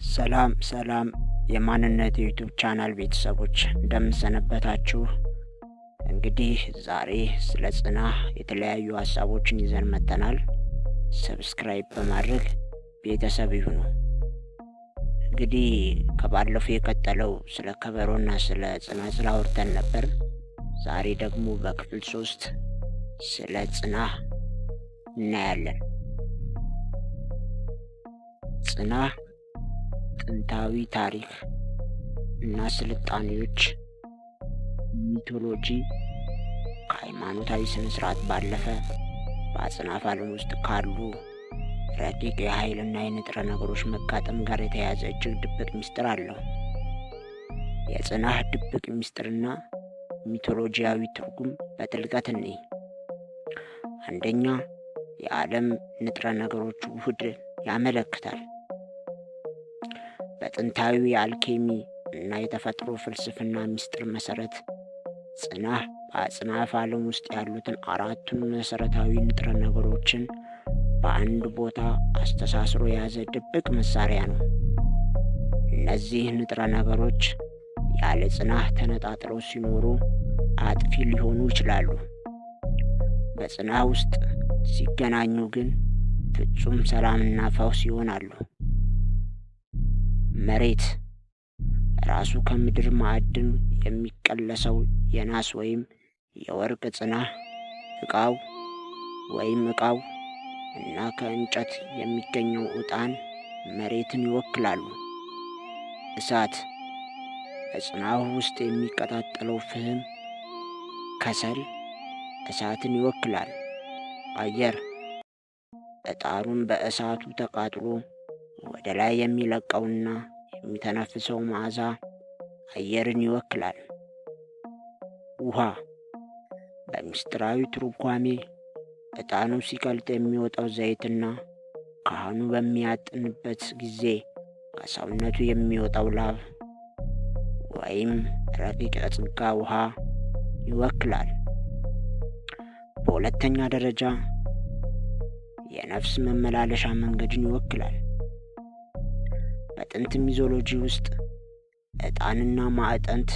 ሰላም የማንነት የዩቲዩብ ቻናል ቤተሰቦች እንደምን ሰነበታችሁ? እንግዲህ ዛሬ ስለ ጽናህ የተለያዩ ሀሳቦችን ይዘን መጥተናል። ሰብስክራይብ በማድረግ ቤተሰብ ይሁኑ። እንግዲህ ከባለፈው የቀጠለው ስለ ከበሮና ስለ ጽናጽል አውርተን ነበር። ዛሬ ደግሞ በክፍል 3 ስለ ጽናህ እናያለን። ጽናህ ጥንታዊ ታሪክ እና ስልጣኔዎች፣ ሚቶሎጂ ከሃይማኖታዊ ስነስርዓት ባለፈ በአጽናፈ ዓለም ውስጥ ካሉ ረቂቅ የኃይልና የንጥረ ነገሮች መጋጠም ጋር የተያያዘ እጅግ ድብቅ ምስጢር አለው። የጽናህ ድብቅ ምስጢርና ሚቶሎጂያዊ ትርጉም በጥልቀት እንይ። አንደኛ፣ የዓለም ንጥረ ነገሮች ውህድ ያመለክታል። በጥንታዊ የአልኬሚ እና የተፈጥሮ ፍልስፍና ምስጢር መሰረት ጽናህ በአጽናፈ ዓለም ውስጥ ያሉትን አራቱን መሰረታዊ ንጥረ ነገሮችን በአንድ ቦታ አስተሳስሮ የያዘ ድብቅ መሳሪያ ነው። እነዚህ ንጥረ ነገሮች ያለ ጽናህ ተነጣጥለው ሲኖሩ አጥፊ ሊሆኑ ይችላሉ። በጽናህ ውስጥ ሲገናኙ ግን ፍጹም ሰላምና ፈውስ ይሆናሉ። መሬት ራሱ ከምድር ማዕድን የሚቀለሰው የናስ ወይም የወርቅ ጽናህ፣ ዕቃው እና ከእንጨት የሚገኘው ዕጣን መሬትን ይወክላሉ። እሳት በጽናሁ ውስጥ የሚቀጣጠለው ፍህም ከሰል እሳትን ይወክላል። አየር ዕጣኑን በእሳቱ ተቃጥሎ ወደ ላይ የሚለቀውና የሚተነፍሰው መዓዛ አየርን ይወክላል። ውሃ በምስጢራዊ ትርጓሜ ዕጣኑ ሲቀልጥ የሚወጣው ዘይትና ካህኑ በሚያጥንበት ጊዜ ከሰውነቱ የሚወጣው ላብ ወይም ረቂቅ የጸጋ ውሃ ይወክላል። በሁለተኛ ደረጃ የነፍስ መመላለሻ መንገድን ይወክላል። በጥንት ሚቶሎጂ ውስጥ ዕጣንና ማዕጠንት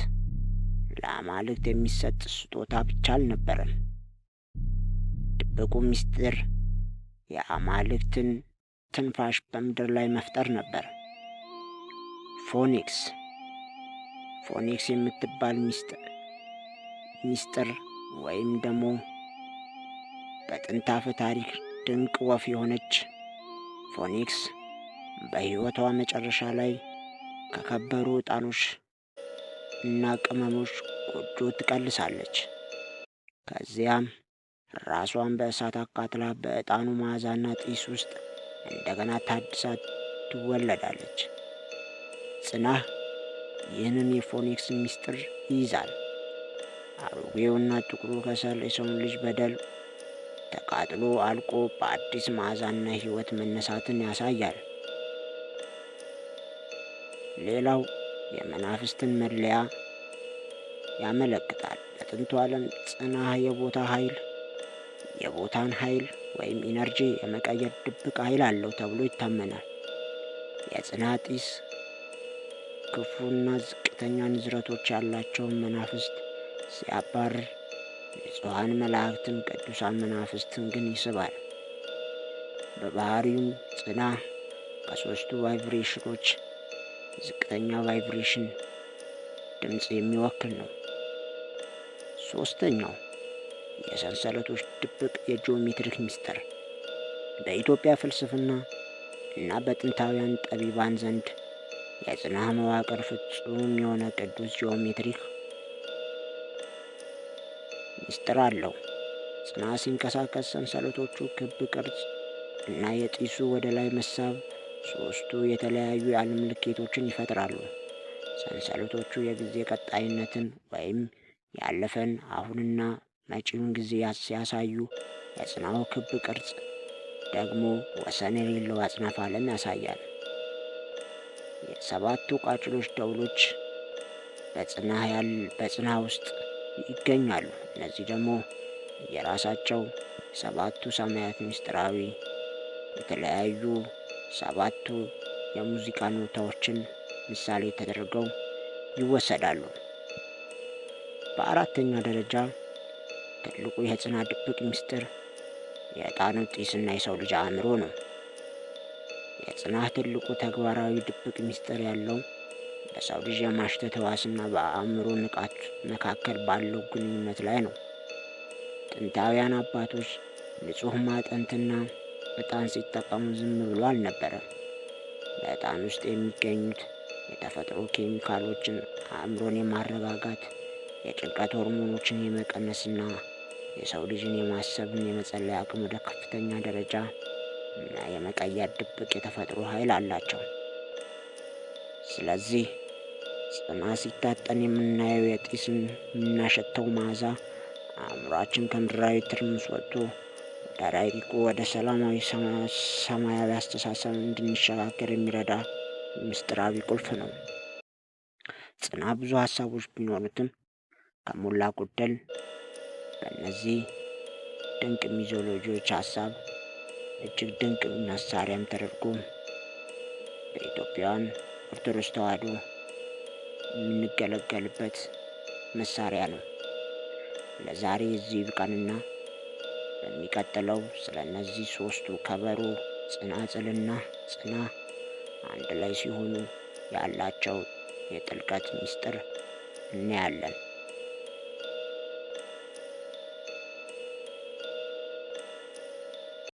ለአማልክት የሚሰጥ ስጦታ ብቻ አልነበረም። ድብቁ ምስጢር የአማልክትን ትንፋሽ በምድር ላይ መፍጠር ነበር። ፎኒክስ የምትባል ምስጢር ወይም ደግሞ በጥንት አፈ ታሪክ ድንቅ ወፍ የሆነች ፎኒክስ በሕይወቷ መጨረሻ ላይ ከከበሩ ዕጣኖች እና ቅመሞች ጎጆ ትቀልሳለች። ከዚያም ራሷን በእሳት አቃጥላ በዕጣኑ መዓዛና ጢስ ውስጥ እንደገና ታድሳ ትወለዳለች። ጽናህ ይህንን የፎኒክስ ምስጢር ይይዛል። አሮጌውና ጥቁሩ ከሰል የሰውን ልጅ በደል ተቃጥሎ አልቆ በአዲስ መዓዛና ሕይወት መነሳትን ያሳያል። ሌላው የመናፍስትን መለያ ያመለክታል። በጥንቱ ዓለም ጽናህ የቦታን ኃይል ወይም ኢነርጂ የመቀየር ድብቅ ኃይል አለው ተብሎ ይታመናል። የጽናህ ጢስ ክፉና ዝቅተኛ ንዝረቶች ያላቸውን መናፍስት ሲያባርር፣ ንጹሐን መላእክትን፣ ቅዱሳን መናፍስትን ግን ይስባል። በባህሪውም ጽናህ ከሦስቱ ቫይብሬሽኖች ዝቅተኛ ቫይብሬሽን ድምፅ የሚወክል ነው። ሦስተኛው የሰንሰለቶች ድብቅ የጂኦሜትሪክ ምስጢር። በኢትዮጵያ ፍልስፍና እና በጥንታውያን ጠቢባን ዘንድ የጽናህ መዋቅር ፍጹም የሆነ ቅዱስ ጂኦሜትሪክ ምስጢር አለው። ጽናህ ሲንቀሳቀስ ሰንሰለቶቹ ክብ ቅርጽ እና የጢሱ ወደ ላይ መሳብ ሦስቱ የተለያዩ የዓለም ልኬቶችን ይፈጥራሉ። ሰንሰለቶቹ የጊዜ ቀጣይነትን ወይም ያለፈን፣ አሁንና መጪውን ጊዜ ሲያሳዩ፣ የጽናሁ ክብ ቅርጽ ደግሞ ወሰን የሌለው አጽናፈ ዓለም ያሳያል። የሰባቱ ቃጭሎች ደውሎች በጽናህ ውስጥ ይገኛሉ። እነዚህ ደግሞ የራሳቸው ሰባቱ ሰማያት ምስጢራዊ የተለያዩ ሰባቱ የሙዚቃ ኖታዎችን ምሳሌ ተደርገው ይወሰዳሉ። በአራተኛ ደረጃ ትልቁ የጽናት ድብቅ ምስጢር የዕጣኑ ጢስና የሰው ልጅ አእምሮ ነው። የጽናት ትልቁ ተግባራዊ ድብቅ ምስጢር ያለው በሰው ልጅ የማሽተት ሕዋስና በአእምሮ ንቃት መካከል ባለው ግንኙነት ላይ ነው። ጥንታውያን አባቶች ንጹሕ ማጠንትና ዕጣን ሲጠቀሙ ዝም ብሎ አልነበረም። በዕጣን ውስጥ የሚገኙት የተፈጥሮ ኬሚካሎችን አእምሮን የማረጋጋት የጭንቀት ሆርሞኖችን የመቀነስና የሰው ልጅን የማሰብን የመጸለይ አቅም ወደ ከፍተኛ ደረጃ እና የመቀየር ድብቅ የተፈጥሮ ኃይል አላቸው። ስለዚህ ጽናት ሲታጠን የምናየው የጢስን የምናሸተው መዓዛ አእምሯችን ከምድራዊ ትርምስ ወጥቶ ወደ ረቂቁ ወደ ሰላማዊ ሰማያዊ አስተሳሰብ እንድንሸጋገር የሚረዳ ምስጢራዊ ቁልፍ ነው። ጽናት ብዙ ሀሳቦች ቢኖሩትም ከሞላ ጎደል በእነዚህ ድንቅ ሚዞሎጂዎች ሀሳብ እጅግ ድንቅ መሳሪያም ተደርጎ በኢትዮጵያውያን ኦርቶዶክስ ተዋሕዶ የምንገለገልበት መሳሪያ ነው። ለዛሬ እዚህ ይብቃንና በሚቀጥለው ስለ እነዚህ ሶስቱ ከበሮ፣ ጽናጽልና ጽና አንድ ላይ ሲሆኑ ያላቸው የጥልቀት ምስጢር እናያለን።